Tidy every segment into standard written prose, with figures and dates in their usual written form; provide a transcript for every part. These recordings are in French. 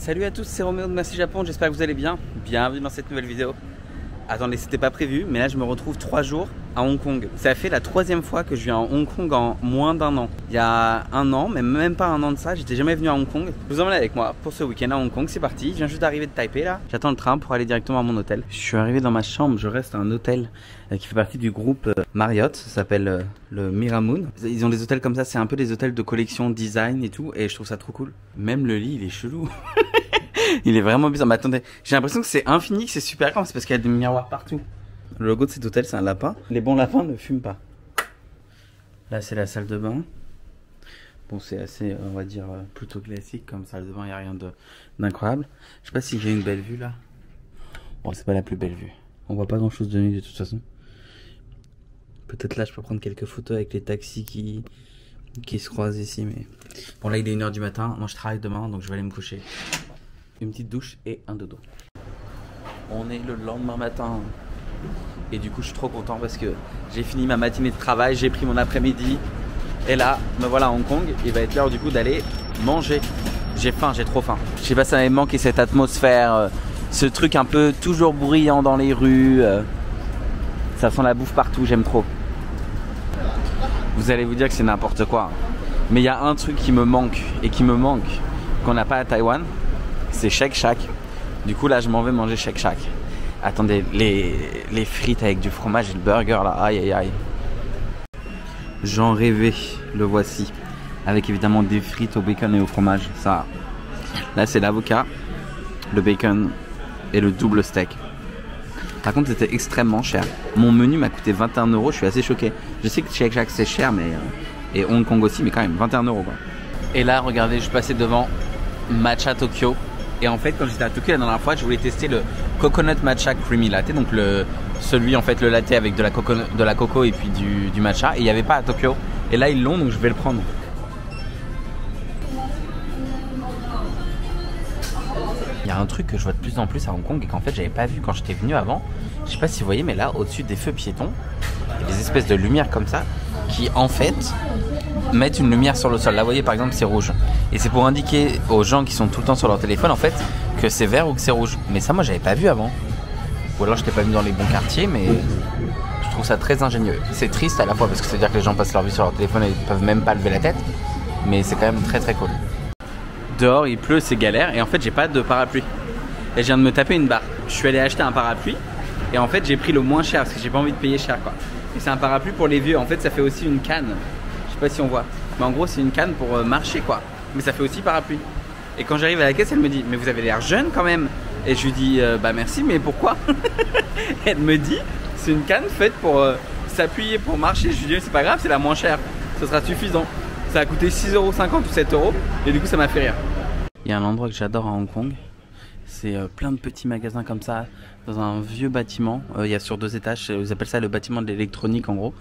Salut à tous, c'est Roméo de Massy Japon, j'espère que vous allez bien. Bienvenue dans cette nouvelle vidéo. Attendez, c'était pas prévu, mais là je me retrouve 3 jours à Hong Kong. Ça fait la 3e fois que je viens à Hong Kong en moins d'1 an. Il y a 1 an, mais même pas 1 an de ça, j'étais jamais venu à Hong Kong. Je vous emmène avec moi pour ce week-end à Hong Kong, c'est parti. Je viens juste d'arriver de Taipei là. J'attends le train pour aller directement à mon hôtel. Je suis arrivé dans ma chambre, je reste à un hôtel qui fait partie du groupe Marriott, ça s'appelle le Miramoon. Ils ont des hôtels comme ça, c'est un peu des hôtels de collection design et tout, et je trouve ça trop cool. Même le lit, il est chelou. Il est vraiment bizarre. Mais attendez, j'ai l'impression que c'est infini, que c'est super grand. C'est parce qu'il y a des miroirs partout. Le logo de cet hôtel, c'est un lapin. Les bons lapins ne fument pas. Là, c'est la salle de bain. Bon, c'est assez, on va dire, plutôt classique comme salle de bain. Il n'y a rien d'incroyable. Je sais pas si j'ai une belle vue là. Bon, c'est pas la plus belle vue. On voit pas grand chose de nuit de toute façon. Peut-être là, je peux prendre quelques photos avec les taxis qui se croisent ici. Mais bon, là, il est 1 h du matin. Moi, je travaille demain, donc je vais aller me coucher. Une petite douche et un dodo. On est le lendemain matin et du coup je suis trop content parce que j'ai fini ma matinée de travail, j'ai pris mon après-midi et là me voilà à Hong Kong. Il va être l'heure du coup d'aller manger. J'ai faim, j'ai trop faim. Je sais pas, ça m'avait manqué cette atmosphère, ce truc un peu toujours bruyant dans les rues, ça sent la bouffe partout, j'aime trop. Vous allez vous dire que c'est n'importe quoi, mais il y a un truc qui me manque et qui me manque qu'on n'a pas à Taïwan. C'est Shake Shack. Du coup là je m'en vais manger Shake Shack. Attendez, les frites avec du fromage et le burger là, aïe aïe aïe. J'en rêvais, le voici. Avec évidemment des frites au bacon et au fromage. Ça, là c'est l'avocat, le bacon et le double steak. Par contre c'était extrêmement cher. Mon menu m'a coûté 21 €, je suis assez choqué. Je sais que Shake Shack c'est cher, mais et Hong Kong aussi, mais quand même 21 € quoi. Et là regardez, je suis passé devant Matcha Tokyo. Et en fait quand j'étais à Tokyo la dernière fois, je voulais tester le Coconut Matcha Creamy Latte. Donc celui en fait le latte avec de la coco et puis du matcha. Et il n'y avait pas à Tokyo. Et là ils l'ont, donc je vais le prendre. Il y a un truc que je vois de plus en plus à Hong Kong et qu'en fait j'avais pas vu quand j'étais venu avant. Je sais pas si vous voyez, mais là au-dessus des feux piétons, il y a des espèces de lumières comme ça qui en fait mettre une lumière sur le sol. Là vous voyez par exemple c'est rouge et c'est pour indiquer aux gens qui sont tout le temps sur leur téléphone en fait que c'est vert ou que c'est rouge. Mais ça moi j'avais pas vu avant, ou alors j'étais pas venu dans les bons quartiers, mais je trouve ça très ingénieux. C'est triste à la fois parce que c'est à dire que les gens passent leur vie sur leur téléphone et ils peuvent même pas lever la tête, mais c'est quand même très très cool. Dehors il pleut, c'est galère et en fait j'ai pas de parapluie et je viens de me taper une barre. Je suis allé acheter un parapluie et en fait j'ai pris le moins cher parce que j'ai pas envie de payer cher quoi. Et c'est un parapluie pour les vieux. En fait ça fait aussi une canne. Je sais pas si on voit, mais en gros c'est une canne pour marcher quoi, mais ça fait aussi parapluie. Et quand j'arrive à la caisse elle me dit mais vous avez l'air jeune quand même. Et je lui dis bah merci, mais pourquoi? Elle me dit c'est une canne faite pour s'appuyer pour marcher. Je lui dis c'est pas grave, c'est la moins chère, ce sera suffisant. Ça a coûté 6,50 € ou 7 € et du coup ça m'a fait rire. Il y a un endroit que j'adore à Hong Kong, c'est plein de petits magasins comme ça dans un vieux bâtiment. Il y a sur 2 étages, ils appellent ça le bâtiment de l'électronique en gros.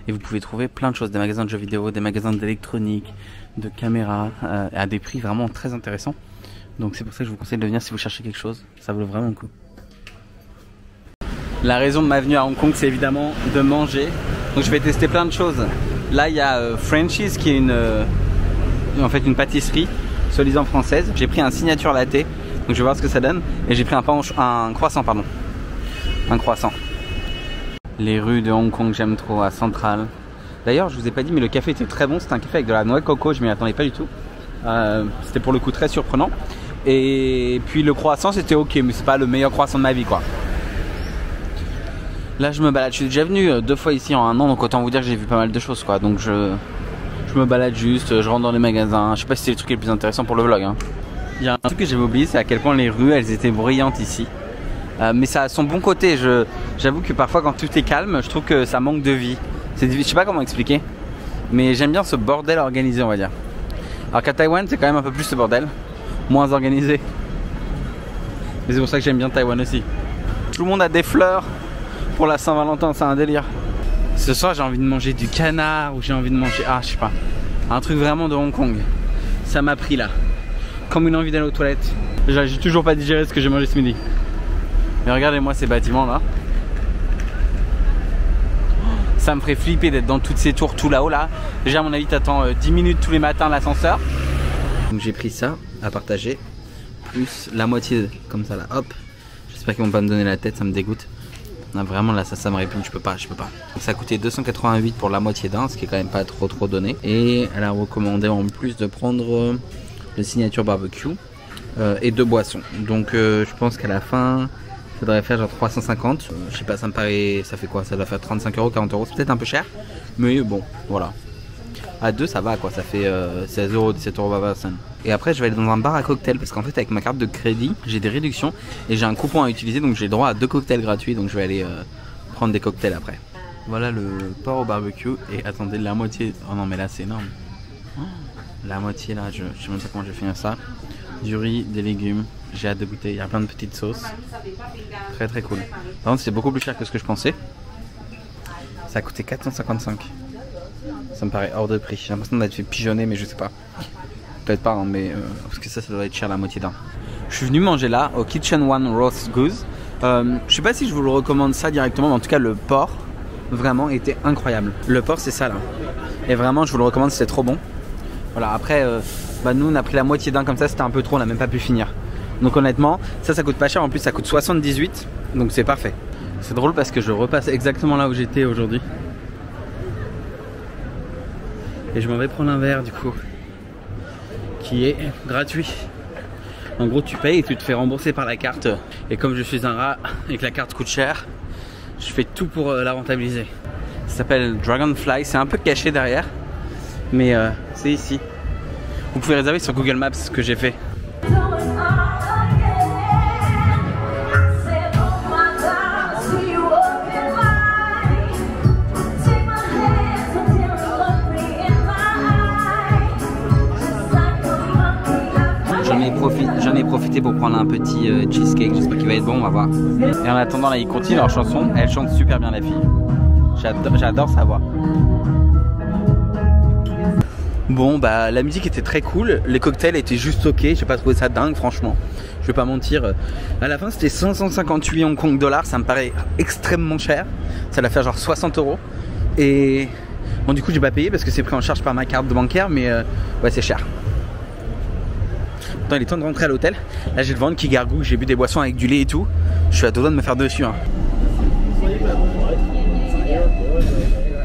Et vous pouvez trouver plein de choses, des magasins de jeux vidéo, des magasins d'électronique, de caméras, à des prix vraiment très intéressants. Donc c'est pour ça que je vous conseille de venir si vous cherchez quelque chose, ça vaut vraiment le coup. La raison de ma venue à Hong Kong c'est évidemment de manger. Donc je vais tester plein de choses. Là il y a Frenchies qui est en fait une pâtisserie soi-disant française. J'ai pris un signature latte, donc je vais voir ce que ça donne. Et j'ai pris un croissant pardon. Un croissant. Les rues de Hong Kong j'aime trop, à Central. D'ailleurs je vous ai pas dit mais le café était très bon. C'était un café avec de la noix de coco, je m'y attendais pas du tout. C'était pour le coup très surprenant. Et puis le croissant c'était ok, mais c'est pas le meilleur croissant de ma vie quoi. Là je me balade, je suis déjà venu 2 fois ici en 1 an, donc autant vous dire que j'ai vu pas mal de choses quoi. Donc je me balade juste, je rentre dans les magasins. Je sais pas si c'est le truc le plus intéressant pour le vlog hein. Il y a un truc que j'avais oublié, c'est à quel point les rues elles étaient bruyantes ici. Mais ça a son bon côté, j'avoue que parfois quand tout est calme, je trouve que ça manque de vie. Je sais pas comment expliquer, mais j'aime bien ce bordel organisé on va dire. Alors qu'à Taïwan c'est quand même un peu plus ce bordel, moins organisé. Mais c'est pour ça que j'aime bien Taïwan aussi. Tout le monde a des fleurs pour la Saint-Valentin, c'est un délire. Ce soir j'ai envie de manger du canard ou j'ai envie de manger, je sais pas, un truc vraiment de Hong Kong. Ça m'a pris là, comme une envie d'aller aux toilettes. J'ai toujours pas digéré ce que j'ai mangé ce midi. Mais regardez-moi ces bâtiments là. Ça me ferait flipper d'être dans toutes ces tours tout là-haut là. Déjà à mon avis t'attends 10 minutes tous les matins l'ascenseur. Donc j'ai pris ça à partager plus la moitié comme ça là, hop. J'espère qu'ils vont pas me donner la tête, ça me dégoûte. Non, vraiment là ça me répugne, je peux pas. Donc ça a coûté 288 pour la moitié d'un, ce qui est quand même pas trop donné. Et elle a recommandé en plus de prendre le signature barbecue et 2 boissons. Donc je pense qu'à la fin ça devrait faire genre 350. Je sais pas, ça me paraît, ça fait quoi? Ça doit faire 35 €, 40 €, c'est peut-être un peu cher. Mais bon, voilà. À 2 ça va quoi, ça fait 16 €, 17 € par personne. Et après je vais aller dans un bar à cocktail parce qu'en fait avec ma carte de crédit j'ai des réductions et j'ai un coupon à utiliser, donc j'ai droit à 2 cocktails gratuits, donc je vais aller prendre des cocktails après. Voilà le porc au barbecue et attendez la moitié, oh non mais là c'est énorme. Oh, la moitié là, je sais même pas comment je vais finir ça. Du riz, des légumes, j'ai hâte de goûter, il y a plein de petites sauces. Très cool. Par contre c'est beaucoup plus cher que ce que je pensais. Ça a coûté 455. Ça me paraît hors de prix. J'ai l'impression d'être fait pigeonner, mais je sais pas. Peut-être pas, hein, mais parce que ça doit être cher la moitié d'un. Je suis venu manger là, au Kitchen One Roast Goose. Je sais pas si je vous le recommande ça directement, mais en tout cas le porc vraiment était incroyable. Le porc c'est ça là. Et vraiment je vous le recommande, c'était trop bon. Voilà, après nous on a pris la moitié d'un comme ça, c'était un peu trop, on n'a même pas pu finir. Donc honnêtement, ça coûte pas cher, en plus ça coûte 78, donc c'est parfait. C'est drôle parce que je repasse exactement là où j'étais aujourd'hui. Et je m'en vais prendre un verre du coup, qui est gratuit. En gros tu payes et tu te fais rembourser par la carte. Et comme je suis un rat et que la carte coûte cher, je fais tout pour la rentabiliser. Ça s'appelle Dragonfly, c'est un peu caché derrière, mais c'est ici. Vous pouvez réserver sur Google Maps, ce que j'ai fait. J'en ai profité pour prendre un petit cheesecake, j'espère qu'il va être bon, on va voir. Et en attendant là ils continuent leur chanson, elle chante super bien la fille. J'adore sa voix. Bon bah la musique était très cool, les cocktails étaient juste ok, j'ai pas trouvé ça dingue franchement. Je vais pas mentir, à la fin c'était 558 Hong Kong dollars, ça me paraît extrêmement cher. Ça doit faire genre 60 €. Et bon du coup j'ai pas payé parce que c'est pris en charge par ma carte bancaire, mais ouais c'est cher. Il est temps de rentrer à l'hôtel. Là j'ai le ventre qui gargouille, j'ai bu des boissons avec du lait et tout. Je suis à deux doigts de me faire dessus hein.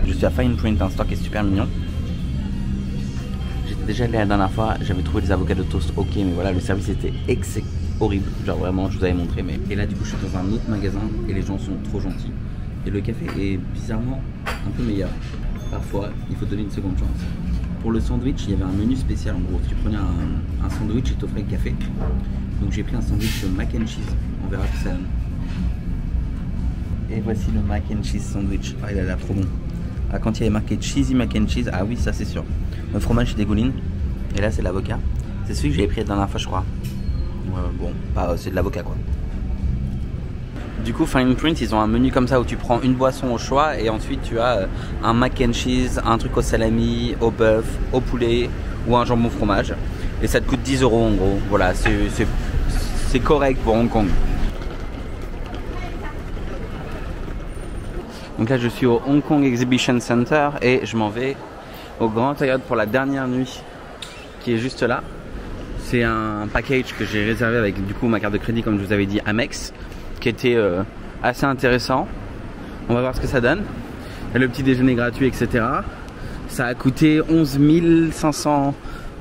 Je suis à Fine Print, un store qui est super mignon. J'étais déjà allé la dernière fois, j'avais trouvé des avocats de toast ok, mais voilà le service était horrible. Genre vraiment je vous avais montré, mais... Et là du coup je suis dans un autre magasin et les gens sont trop gentils. Et le café est bizarrement un peu meilleur. Parfois il faut donner une seconde chance. Pour le sandwich, il y avait un menu spécial en gros. Tu prenais un sandwich et t'offrais le café. Donc j'ai pris un sandwich mac and cheese. On verra ce que ça donne. Et voici le mac and cheese sandwich. Ah, il a l'air trop bon. Ah, quand il y avait marqué cheesy mac and cheese, ah oui, ça c'est sûr. Le fromage c'est dégouline. Et là c'est l'avocat. C'est celui que j'avais pris la dernière fois, je crois. Bon, c'est de l'avocat quoi. Du coup, Fine Print, ils ont un menu comme ça où tu prends une boisson au choix et ensuite tu as un mac and cheese, un truc au salami, au bœuf, au poulet ou un jambon fromage. Et ça te coûte 10 € en gros. Voilà, c'est correct pour Hong Kong. Donc là, je suis au Hong Kong Exhibition Center et je m'en vais au Grand Hyatt pour la dernière nuit qui est juste là. C'est un package que j'ai réservé avec du coup ma carte de crédit, comme je vous avais dit, Amex, qui était assez intéressant. On va voir ce que ça donne. Le petit déjeuner gratuit, etc. Ça a coûté 11 500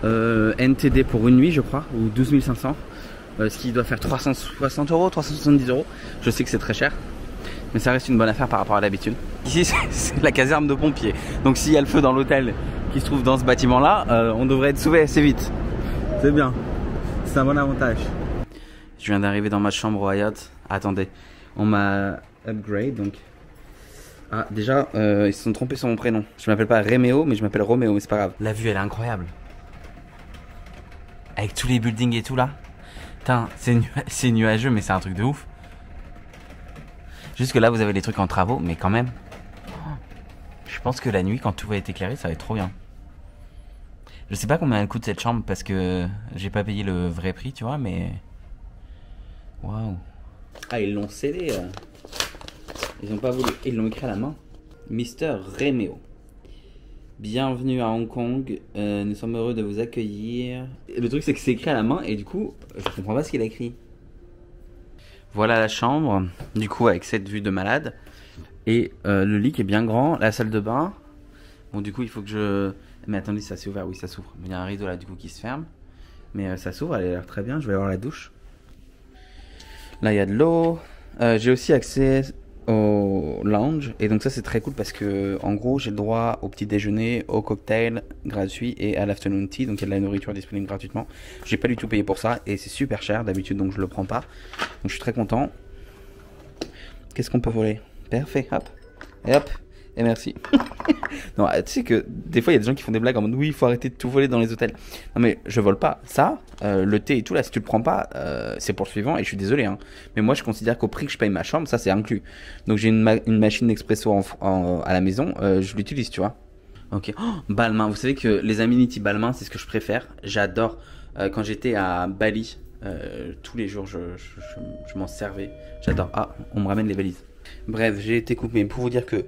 NTD pour une nuit, je crois, ou 12 500. Ce qui doit faire 360 €, 370 €. Je sais que c'est très cher, mais ça reste une bonne affaire par rapport à l'habitude. Ici, c'est la caserne de pompiers. Donc s'il y a le feu dans l'hôtel qui se trouve dans ce bâtiment-là, on devrait être sauvé assez vite. C'est bien. C'est un bon avantage. Je viens d'arriver dans ma chambre au Hyatt. Attendez, on m'a upgrade donc. Ah déjà ils se sont trompés sur mon prénom. Je m'appelle pas Réméo mais je m'appelle Roméo, mais c'est pas grave. La vue elle est incroyable. Avec tous les buildings et tout là. Putain, c'est nuageux mais c'est un truc de ouf. Juste que là vous avez les trucs en travaux mais quand même. Je pense que la nuit quand tout va être éclairé ça va être trop bien. Je sais pas combien elle coûte cette chambre parce que j'ai pas payé le vrai prix tu vois, mais... Waouh. Ah, ils l'ont scellé. Ils ont pas voulu. Ils l'ont écrit à la main. Mister Réméo. Bienvenue à Hong Kong, nous sommes heureux de vous accueillir. Et le truc c'est que c'est écrit à la main et du coup je comprends pas ce qu'il a écrit. Voilà la chambre, du coup avec cette vue de malade. Et le lit qui est bien grand, la salle de bain. Bon du coup il faut que je... Mais attendez, ça s'est ouvert, oui ça s'ouvre. Il y a un rideau là du coup qui se ferme. Mais ça s'ouvre, elle a l'air très bien, je vais avoir la douche. Là il y a de l'eau. J'ai aussi accès au lounge et donc ça c'est très cool parce que en gros j'ai le droit au petit déjeuner, au cocktail gratuit et à l'afternoon tea, donc il y a de la nourriture disponible gratuitement. J'ai pas du tout payé pour ça et c'est super cher d'habitude donc je le prends pas, donc je suis très content. Qu'est-ce qu'on peut voler? Parfait, hop et hop et merci. Non, tu sais que des fois il y a des gens qui font des blagues en mode oui il faut arrêter de tout voler dans les hôtels. Non mais je vole pas ça, le thé et tout là si tu le prends pas c'est pour le suivant et je suis désolé hein. Mais moi je considère qu'au prix que je paye ma chambre ça c'est inclus. Donc j'ai une machine d'expresso à la maison, je l'utilise tu vois. Ok, oh, Balmain, vous savez que les amenities Balmain c'est ce que je préfère, j'adore. Quand j'étais à Bali tous les jours je m'en servais, j'adore. Ah on me ramène les valises. Bref, j'ai été coupé pour vous dire que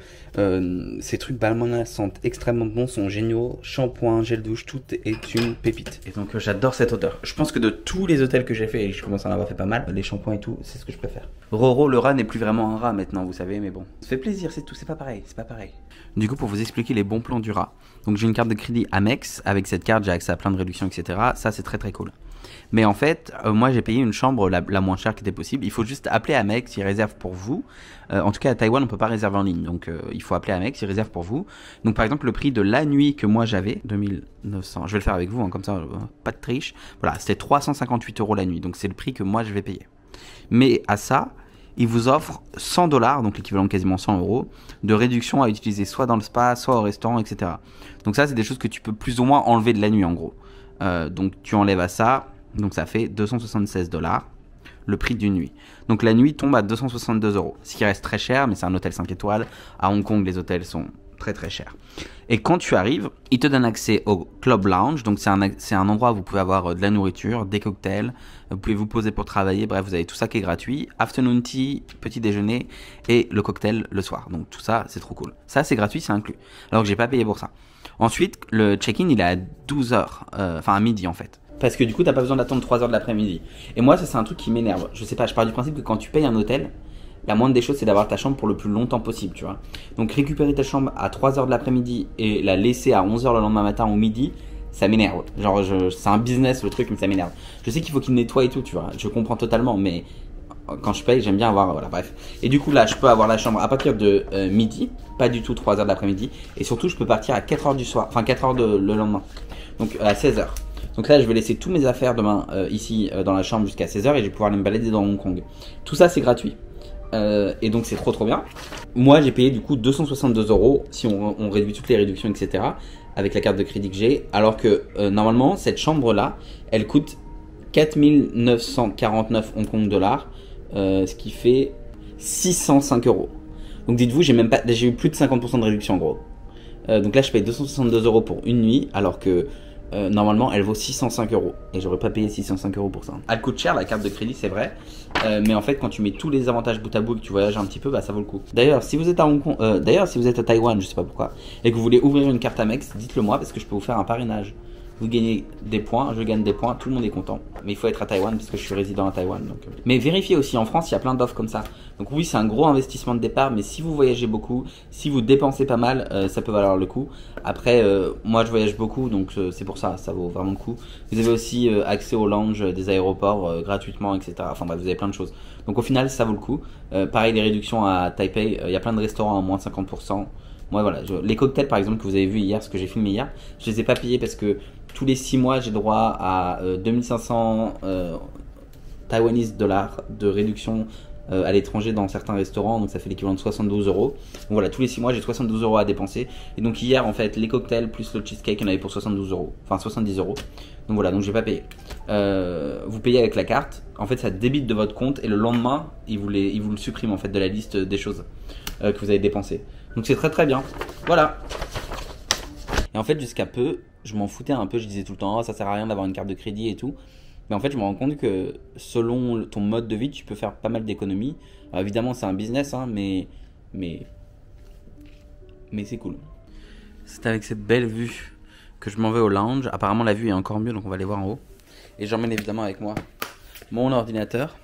ces trucs Balmain sentent extrêmement bons, sont géniaux. Shampoing, gel douche, tout est une pépite. Et donc j'adore cette odeur. Je pense que de tous les hôtels que j'ai fait, et je commence à en avoir fait pas mal, les shampoings et tout, c'est ce que je préfère. Roro, le rat n'est plus vraiment un rat maintenant, vous savez, mais bon. Ça fait plaisir, c'est tout, c'est pas pareil, c'est pas pareil. Du coup, pour vous expliquer les bons plans du rat. Donc j'ai une carte de crédit Amex, avec cette carte j'ai accès à plein de réductions, etc. Ça c'est très très cool. Mais en fait, moi j'ai payé une chambre la moins chère qui était possible. Il faut juste appeler Amex, ils réservent pour vous. En tout cas à Taïwan on peut pas réserver en ligne, donc il faut appeler Amex, ils réservent pour vous. Donc par exemple le prix de la nuit que moi j'avais, 2900, je vais le faire avec vous, hein, comme ça pas de triche. Voilà, c'était 358 € la nuit, donc c'est le prix que moi je vais payer. Mais à ça, ils vous offrent 100 $, donc l'équivalent de quasiment 100 € de réduction à utiliser soit dans le spa, soit au restaurant, etc. Donc ça c'est des choses que tu peux plus ou moins enlever de la nuit en gros. Donc tu enlèves à ça, donc ça fait 276 $. Le prix d'une nuit. Donc la nuit tombe à 262 €. Ce qui reste très cher, mais c'est un hôtel 5 étoiles. À Hong Kong, les hôtels sont très très chers. Et quand tu arrives, ils te donnent accès au Club Lounge. Donc c'est un endroit où vous pouvez avoir de la nourriture, des cocktails. Vous pouvez vous poser pour travailler. Bref, vous avez tout ça qui est gratuit. Afternoon tea, petit déjeuner et le cocktail le soir. Donc tout ça, c'est trop cool. Ça, c'est gratuit, c'est inclus. Alors que j'ai pas payé pour ça. Ensuite, le check-in, il est à 12 h. Enfin à midi en fait. Parce que du coup, t'as pas besoin d'attendre 3 h de l'après-midi. Et moi, ça, c'est un truc qui m'énerve. Je sais pas, je pars du principe que quand tu payes un hôtel, la moindre des choses, c'est d'avoir ta chambre pour le plus longtemps possible, tu vois. Donc, récupérer ta chambre à 3 h de l'après-midi et la laisser à 11 h le lendemain matin ou midi, ça m'énerve. Genre, c'est un business le truc, mais ça m'énerve. Je sais qu'il faut qu'il nettoie et tout, tu vois. Je comprends totalement, mais quand je paye, j'aime bien avoir, voilà, bref. Et du coup, là, je peux avoir la chambre à partir de midi, pas du tout 3 h de l'après-midi. Et surtout, je peux partir à 4 h du soir, enfin 4 h le lendemain. Donc, à 16 h. Donc là, je vais laisser tous mes affaires demain ici dans la chambre jusqu'à 16 h et je vais pouvoir aller me balader dans Hong Kong. Tout ça, c'est gratuit. Et donc, c'est trop bien. Moi, j'ai payé du coup 262 € si on réduit toutes les réductions, etc. avec la carte de crédit que j'ai. Alors que normalement, cette chambre-là, elle coûte 4949 Hong Kong dollars, ce qui fait 605 €. Donc dites-vous, j'ai eu plus de 50% de réduction en gros. Donc là, je paye 262 € pour une nuit alors que normalement elle vaut 605 € et j'aurais pas payé 605 € pour ça. Elle coûte cher la carte de crédit, c'est vrai, mais en fait quand tu mets tous les avantages bout à bout et que tu voyages un petit peu, bah ça vaut le coup. D'ailleurs si vous êtes à Hong Kong, si vous êtes à Taïwan, je sais pas pourquoi, et que vous voulez ouvrir une carte Amex, dites-le moi parce que je peux vous faire un parrainage. Vous gagnez des points, je gagne des points, tout le monde est content. Mais il faut être à Taïwan parce que je suis résident à Taïwan. Donc... Mais vérifiez aussi, en France, il y a plein d'offres comme ça. Donc oui, c'est un gros investissement de départ, mais si vous voyagez beaucoup, si vous dépensez pas mal, ça peut valoir le coup. Après, moi je voyage beaucoup, donc c'est pour ça, ça vaut vraiment le coup. Vous avez aussi accès au lounge des aéroports gratuitement, etc. Enfin bref, vous avez plein de choses. Donc au final, ça vaut le coup. Pareil, les réductions à Taipei, il y a plein de restaurants à moins 50%. Moi voilà, les cocktails par exemple que vous avez vu hier, ce que j'ai filmé hier, je les ai pas payés parce que tous les 6 mois j'ai droit à 2500 Taiwanese dollars de réduction à l'étranger dans certains restaurants, donc ça fait l'équivalent de 72 €. Donc voilà, tous les 6 mois j'ai 72 € à dépenser. Et donc hier en fait les cocktails plus le cheesecake il y en avait pour 72 €, enfin 70 €. Donc voilà, donc j'ai pas payé. Vous payez avec la carte, en fait ça débite de votre compte et le lendemain ils vous le suppriment en fait de la liste des choses que vous avez dépensées. Donc c'est très très bien. Voilà. Et en fait jusqu'à peu, je m'en foutais un peu, je disais tout le temps oh, ça sert à rien d'avoir une carte de crédit et tout. Mais en fait je me rends compte que selon ton mode de vie tu peux faire pas mal d'économies. Évidemment c'est un business hein, mais c'est cool. C'est avec cette belle vue que je m'en vais au lounge. Apparemment la vue est encore mieux, donc on va aller voir en haut. Et j'emmène évidemment avec moi mon ordinateur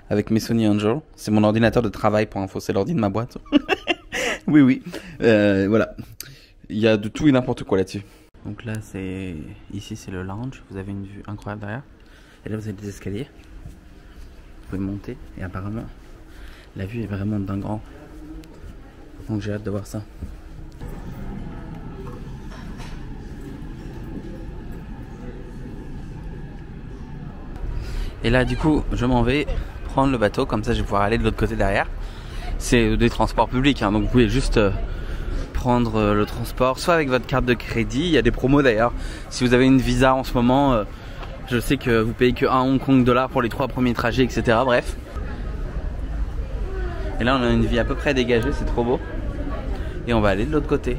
avec mes Sony Angel. C'est mon ordinateur de travail pour info, c'est l'ordi de ma boîte. Oui. Voilà. Il y a de tout et n'importe quoi là-dessus. Donc là, ici c'est le lounge. Vous avez une vue incroyable derrière. Et là, vous avez des escaliers. Vous pouvez monter. Et apparemment, la vue est vraiment dingue grand. Donc j'ai hâte de voir ça. Et là, du coup, je m'en vais prendre le bateau. Comme ça, je vais pouvoir aller de l'autre côté derrière. C'est des transports publics, hein, donc vous pouvez juste prendre le transport, soit avec votre carte de crédit. Il y a des promos d'ailleurs. Si vous avez une visa en ce moment, je sais que vous payez que 1 Hong Kong dollar pour les 3 premiers trajets, etc. Bref. Et là, on a une vie à peu près dégagée, c'est trop beau. Et on va aller de l'autre côté.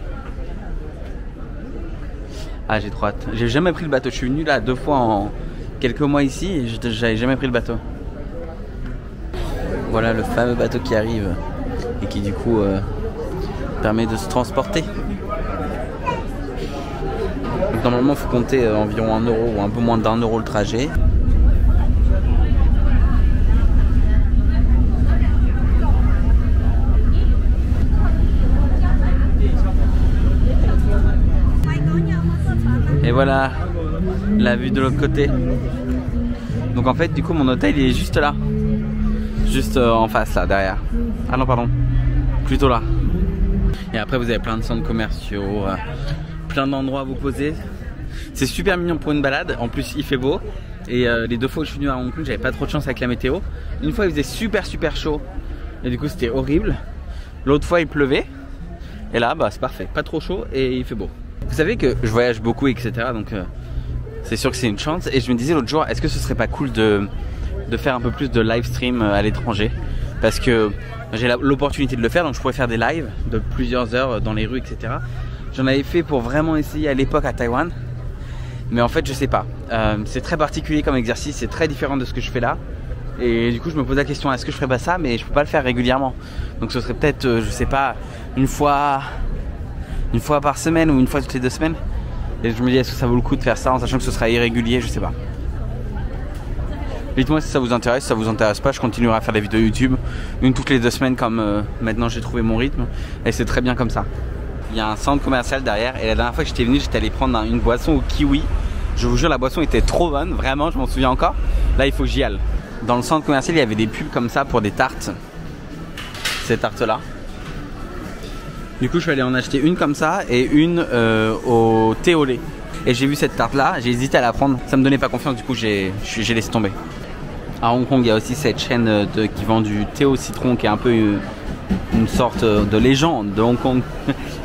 Ah, j'ai trop hâte. J'ai jamais pris le bateau. Je suis venu là 2 fois en quelques mois ici et j'avais jamais pris le bateau. Voilà le fameux bateau qui arrive et qui du coup permet de se transporter. Donc, normalement il faut compter environ 1 euro ou un peu moins d'1 euro le trajet. Et voilà la vue de l'autre côté. Donc en fait du coup mon hôtel il est juste là. Juste en face là derrière. Ah non pardon. Plutôt là. Et après vous avez plein de centres commerciaux, plein d'endroits à vous poser. C'est super mignon pour une balade. En plus il fait beau. Et les 2 fois où je suis venu à Hong Kong j'avais pas trop de chance avec la météo. Une fois il faisait super chaud. Et du coup c'était horrible. L'autre fois il pleuvait. Et là bah c'est parfait. Pas trop chaud et il fait beau. Vous savez que je voyage beaucoup etc. Donc c'est sûr que c'est une chance. Et je me disais l'autre jour, est-ce que ce serait pas cool de faire un peu plus de live stream à l'étranger? Parce que j'ai l'opportunité de le faire, donc je pourrais faire des lives de plusieurs heures dans les rues, etc. J'en avais fait pour vraiment essayer à l'époque à Taïwan. Mais en fait, je sais pas. C'est très particulier comme exercice, c'est très différent de ce que je fais là. Et du coup, je me pose la question, est-ce que je ferais pas ça? Mais je peux pas le faire régulièrement. Donc ce serait peut-être, je sais pas, une fois par semaine ou une fois toutes les 2 semaines. Et je me dis, est-ce que ça vaut le coup de faire ça en sachant que ce sera irrégulier? Je sais pas. Dites-moi si ça vous intéresse. Si ça vous intéresse pas, je continuerai à faire des vidéos YouTube une toutes les 2 semaines comme maintenant j'ai trouvé mon rythme. Et c'est très bien comme ça. Il y a un centre commercial derrière. Et la dernière fois que j'étais venu, j'étais allé prendre une boisson au kiwi. Je vous jure, la boisson était trop bonne. Vraiment, je m'en souviens encore. Là, il faut que j'y aille. Dans le centre commercial, il y avait des pubs comme ça pour des tartes. Ces tartes-là. Du coup je suis allé en acheter une comme ça et une au thé au lait. Et j'ai vu cette tarte là, j'ai hésité à la prendre, ça me donnait pas confiance, du coup j'ai laissé tomber. À Hong Kong il y a aussi cette chaîne qui vend du thé au citron qui est un peu une sorte de légende de Hong Kong.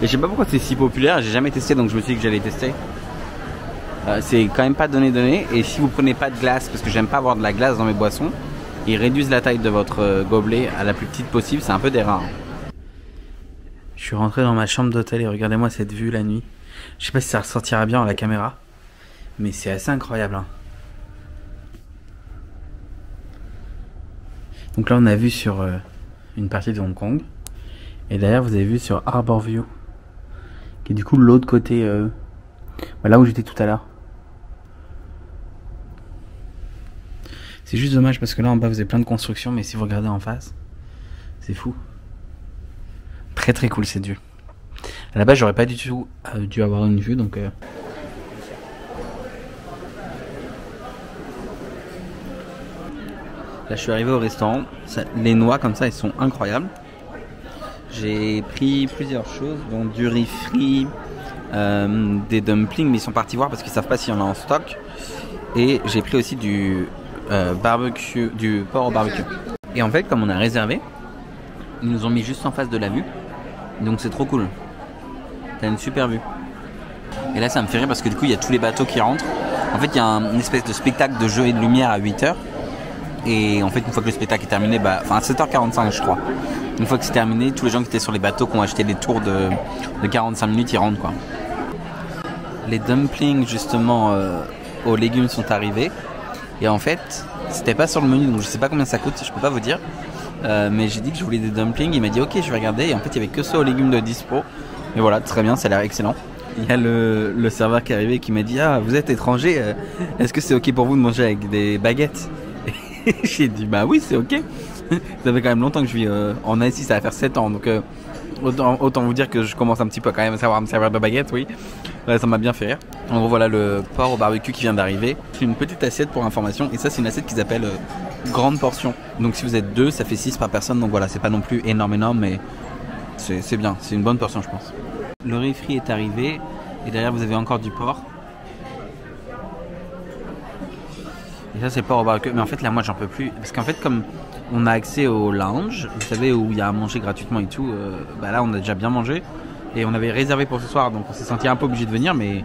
Et je sais pas pourquoi c'est si populaire, j'ai jamais testé donc je me suis dit que j'allais tester. C'est quand même pas donné. Et si vous prenez pas de glace, parce que j'aime pas avoir de la glace dans mes boissons, ils réduisent la taille de votre gobelet à la plus petite possible, c'est un peu des rares. Je suis rentré dans ma chambre d'hôtel et regardez-moi cette vue la nuit. Je sais pas si ça ressortira bien à la caméra, mais c'est assez incroyable. Hein. Donc là on a vu sur une partie de Hong Kong. Et derrière vous avez vu sur Harbourview, qui est du coup de l'autre côté, là où j'étais tout à l'heure. C'est juste dommage parce que là en bas vous avez plein de constructions, mais si vous regardez en face, c'est fou. Très cool cette vue. À la base j'aurais pas du tout dû avoir une vue donc Là je suis arrivé au restaurant. Les noix comme ça elles sont incroyables. J'ai pris plusieurs choses, donc du riz frit, des dumplings, mais ils sont partis voir parce qu'ils savent pas s'il y en a en stock. Et j'ai pris aussi du barbecue, du porc au barbecue. Et en fait comme on a réservé, ils nous ont mis juste en face de la vue. Donc c'est trop cool. T'as une super vue. Et là ça me fait rire parce que du coup il y a tous les bateaux qui rentrent. En fait il y a une espèce de spectacle de jeux et de lumière à 8h. Et en fait une fois que le spectacle est terminé, enfin à 7h45 je crois. Une fois que c'est terminé, tous les gens qui étaient sur les bateaux qui ont acheté des tours de 45 minutes, ils rentrent quoi. Les dumplings justement aux légumes sont arrivés. Et en fait c'était pas sur le menu donc je sais pas combien ça coûte, je peux pas vous dire. Mais j'ai dit que je voulais des dumplings, il m'a dit ok je vais regarder. Et en fait il y avait que ça aux légumes de dispo. Mais voilà, très bien, ça a l'air excellent. Il y a le serveur qui est arrivé qui m'a dit ah vous êtes étranger, est-ce que c'est ok pour vous de manger avec des baguettes? J'ai dit bah oui c'est ok. Ça fait quand même longtemps que je vis en Asie, ça va faire 7 ans donc autant vous dire que je commence un petit peu quand même à savoir me servir de baguette, oui. Ça m'a bien fait rire. En gros voilà le porc au barbecue qui vient d'arriver. C'est une petite assiette pour information et ça c'est une assiette qu'ils appellent grande portion. Donc si vous êtes 2 ça fait 6 par personne donc voilà c'est pas non plus énorme mais c'est bien, c'est une bonne portion je pense. Le riz frit est arrivé et derrière vous avez encore du porc. Et ça c'est le porc au barbecue. Mais en fait là moi j'en peux plus. Parce qu'en fait comme on a accès au lounge, vous savez où il y a à manger gratuitement et tout, bah là on a déjà bien mangé. Et on avait réservé pour ce soir donc on s'est senti un peu obligé de venir mais...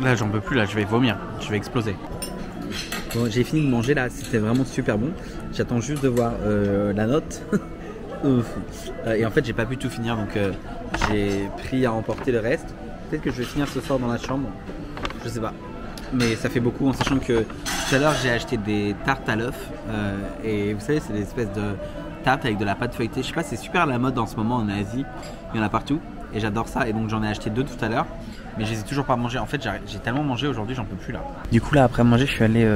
Là j'en peux plus, là je vais vomir, je vais exploser. Bon j'ai fini de manger là, c'était vraiment super bon. J'attends juste de voir la note. Et en fait j'ai pas pu tout finir donc j'ai pris à emporter le reste. Peut-être que je vais finir ce soir dans la chambre, je sais pas. Mais ça fait beaucoup en sachant que tout à l'heure j'ai acheté des tartes à l'œuf et vous savez c'est des espèces de tartes avec de la pâte feuilletée. Je sais pas, c'est super à la mode en ce moment en Asie, il y en a partout et j'adore ça et donc j'en ai acheté 2 tout à l'heure. Mais je les ai toujours pas mangés, en fait j'ai tellement mangé aujourd'hui j'en peux plus là. Du coup là après manger je suis allé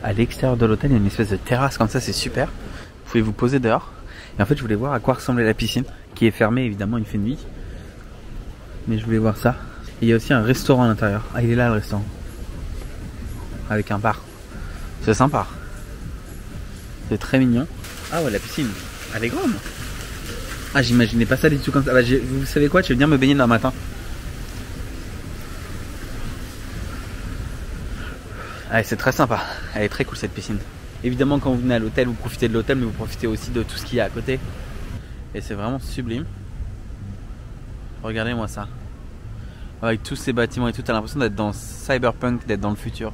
à l'extérieur de l'hôtel, il y a une espèce de terrasse comme ça, c'est super. Vous pouvez vous poser dehors. Et en fait je voulais voir à quoi ressemblait la piscine, qui est fermée évidemment, il fait nuit. Mais je voulais voir ça. Et il y a aussi un restaurant à l'intérieur. Ah il est là le restaurant. Avec un bar. C'est sympa. C'est très mignon. Ah ouais la piscine, elle est grande. Ah j'imaginais pas ça du tout comme ça. Bah, vous savez quoi, je vais venir me baigner demain matin. Ah, c'est très sympa, elle est très cool cette piscine. Évidemment quand vous venez à l'hôtel, vous profitez de l'hôtel mais vous profitez aussi de tout ce qu'il y a à côté. Et c'est vraiment sublime. Regardez-moi ça. Avec tous ces bâtiments et tout, t'as l'impression d'être dans Cyberpunk, d'être dans le futur.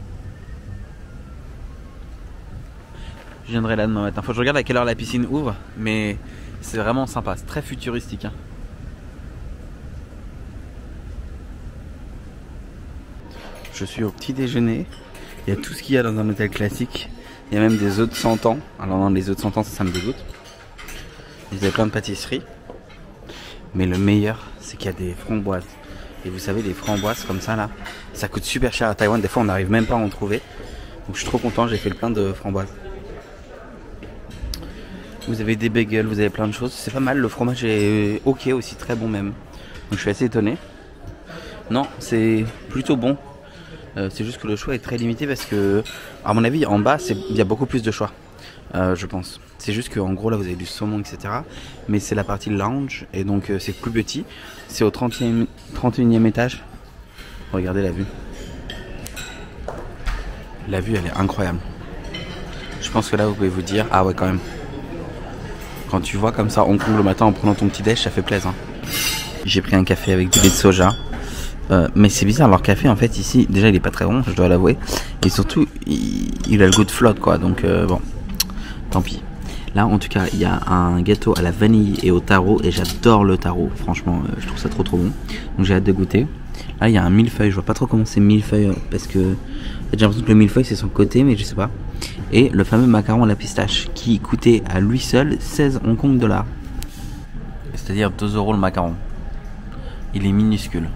Je viendrai là demain matin. Faut que je regarde à quelle heure la piscine ouvre, mais c'est vraiment sympa, c'est très futuristique. Hein. Je suis au petit déjeuner. Il y a tout ce qu'il y a dans un hôtel classique. Il y a même des œufs de 100 ans. Alors non, les œufs de 100 ans, ça me dégoûte. Ils avaient plein de pâtisseries. Mais le meilleur, c'est qu'il y a des framboises. Et vous savez, les framboises comme ça là, ça coûte super cher à Taïwan. Des fois, on n'arrive même pas à en trouver. Donc je suis trop content, j'ai fait le plein de framboises. Vous avez des bagels, vous avez plein de choses. C'est pas mal, le fromage est ok aussi, très bon même. Donc je suis assez étonné. Non, c'est plutôt bon. C'est juste que le choix est très limité parce que, à mon avis, en bas, il y a beaucoup plus de choix, je pense. C'est juste qu'en gros, là, vous avez du saumon, etc. Mais c'est la partie lounge et donc c'est plus petit. C'est au 31e étage. Regardez la vue. La vue, elle est incroyable. Je pense que là, vous pouvez vous dire, ah ouais, quand même. Quand tu vois comme ça Hong Kong le matin en prenant ton petit déj, ça fait plaisir. J'ai pris un café avec du lait de soja. Mais c'est bizarre, leur café en fait ici, déjà il est pas très bon, je dois l'avouer. Et surtout, il a le goût de flotte quoi, donc bon, tant pis. Là en tout cas, il y a un gâteau à la vanille et au taro, et j'adore le taro, franchement, je trouve ça trop bon. Donc j'ai hâte de goûter. Là il y a un millefeuille, je vois pas trop comment c'est millefeuille, parce que j'ai l'impression que le millefeuille c'est son côté, mais je sais pas. Et le fameux macaron à la pistache, qui coûtait à lui seul 16 Hong Kong dollars. C'est-à-dire 2 € le macaron. Il est minuscule.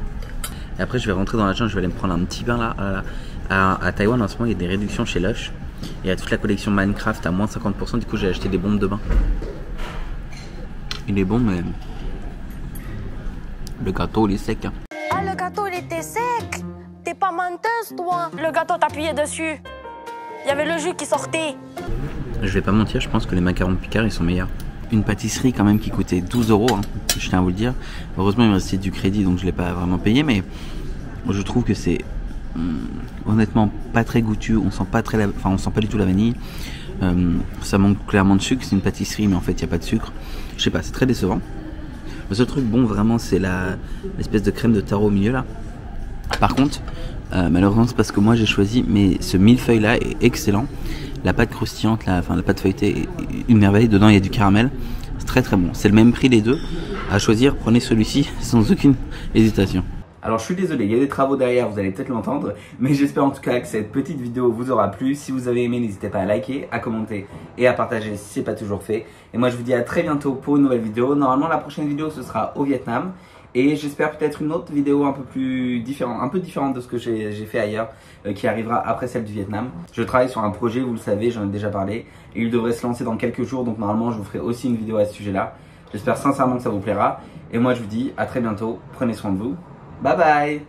Et après je vais rentrer dans la chambre, je vais aller me prendre un petit bain là. À Taïwan en ce moment il y a des réductions chez Lush. Et il y a toute la collection Minecraft à moins 50%, du coup j'ai acheté des bombes de bain. Il est bon mais... le gâteau il est sec. Hein. Ah le gâteau il était sec. T'es pas menteuse toi. Le gâteau t'appuyais dessus. Il y avait le jus qui sortait. Je vais pas mentir, je pense que les macarons Picard ils sont meilleurs. Une pâtisserie quand même qui coûtait 12 €, hein, je tiens à vous le dire. Heureusement il me restait du crédit donc je l'ai pas vraiment payé, mais je trouve que c'est honnêtement pas très goûtu, on sent pas du tout la vanille. Ça manque clairement de sucre, c'est une pâtisserie mais en fait il n'y a pas de sucre. Je sais pas, c'est très décevant. Le seul truc bon vraiment c'est l'espèce de crème de taro au milieu là. Par contre, malheureusement c'est parce que moi j'ai choisi, mais ce millefeuille là est excellent. La pâte croustillante, la pâte feuilletée est une merveille. Dedans il y a du caramel, c'est très bon. C'est le même prix les deux. À choisir, prenez celui-ci sans aucune hésitation. Alors je suis désolé, il y a des travaux derrière, vous allez peut-être l'entendre, mais j'espère en tout cas que cette petite vidéo vous aura plu. Si vous avez aimé, n'hésitez pas à liker, à commenter et à partager si ce n'est pas toujours fait. Et moi je vous dis à très bientôt pour une nouvelle vidéo. Normalement la prochaine vidéo ce sera au Vietnam. Et j'espère peut-être une autre vidéo un peu plus différente, un peu différente de ce que j'ai fait ailleurs, qui arrivera après celle du Vietnam. Je travaille sur un projet, vous le savez, j'en ai déjà parlé, et il devrait se lancer dans quelques jours, donc normalement je vous ferai aussi une vidéo à ce sujet-là. J'espère sincèrement que ça vous plaira, et moi je vous dis à très bientôt, prenez soin de vous, bye bye.